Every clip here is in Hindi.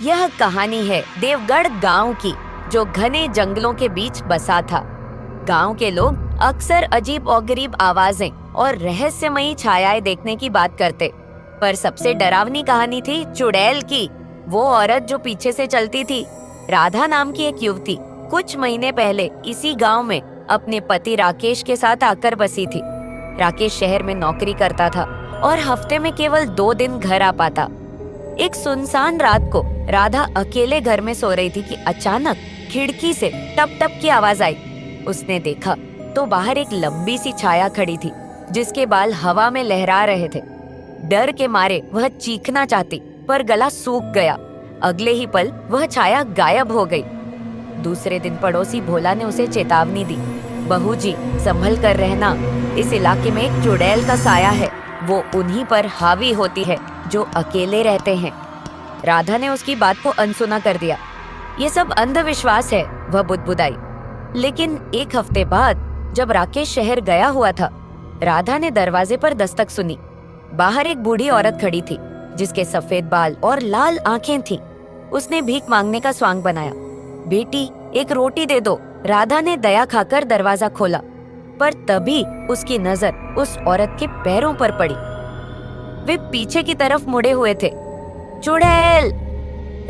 यह कहानी है देवगढ़ गांव की, जो घने जंगलों के बीच बसा था। गांव के लोग अक्सर अजीब और गरीब आवाजें और रहस्यमयी छायाएं देखने की बात करते, पर सबसे डरावनी कहानी थी चुड़ैल की। वो औरत जो पीछे से चलती थी। राधा नाम की एक युवती कुछ महीने पहले इसी गांव में अपने पति राकेश के साथ आकर बसी थी। राकेश शहर में नौकरी करता था और हफ्ते में केवल 2 दिन घर आ पाता। एक सुनसान रात को राधा अकेले घर में सो रही थी कि अचानक खिड़की से टप टप की आवाज आई। उसने देखा तो बाहर एक लंबी सी छाया खड़ी थी, जिसके बाल हवा में लहरा रहे थे। डर के मारे वह चीखना चाहती, पर गला सूख गया। अगले ही पल वह छाया गायब हो गई। दूसरे दिन पड़ोसी भोला ने उसे चेतावनी दी, बहू जी संभल कर रहना, इस इलाके में एक चुड़ैल का साया है, वो उन्हीं पर हावी होती है जो अकेले रहते हैं। राधा ने उसकी बात को अनसुना कर दिया। ये सब अंधविश्वास है, वह बुदबुदाई। लेकिन एक हफ्ते बाद जब राकेश शहर गया हुआ था, राधा ने दरवाजे पर दस्तक सुनी। बाहर एक बूढ़ी औरत खड़ी थी, जिसके सफेद बाल और लाल आंखें थीं। उसने भीख मांगने का स्वांग बनाया। बेटी एक रोटी दे दो। राधा ने दया खाकर दरवाजा खोला, पर तभी उसकी नजर उस औरत के पैरों पर पड़ी। वे पीछे की तरफ मुड़े हुए थे। चुड़ैल!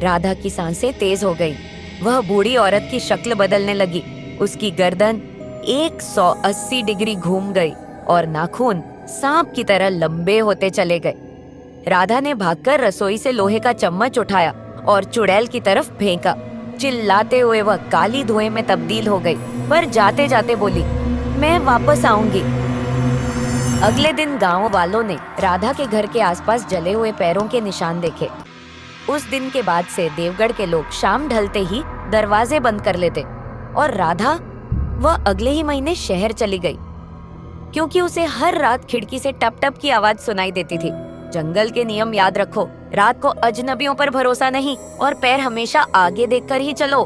राधा की सांसें तेज हो गईं। वह बूढ़ी औरत की शक्ल बदलने लगी। उसकी गर्दन 180 डिग्री घूम गई और नाखून सांप की तरह लंबे होते चले गए। राधा ने भागकर रसोई से लोहे का चम्मच उठाया और चुड़ैल की तरफ फेंका। चिल्लाते हुए वह काली धुएं में तब्दील हो गई, पर जाते जाते बोली, मैं वापस आऊंगी। अगले दिन गांव वालों ने राधा के घर के आसपास जले हुए पैरों के निशान देखे। उस दिन के बाद से देवगढ़ के लोग शाम ढलते ही दरवाजे बंद कर लेते, और राधा वह अगले ही महीने शहर चली गई, क्योंकि उसे हर रात खिड़की से टप टप की आवाज सुनाई देती थी। जंगल के नियम याद रखो, रात को अजनबियों पर भरोसा नहीं और पैर हमेशा आगे देखकर ही चलो।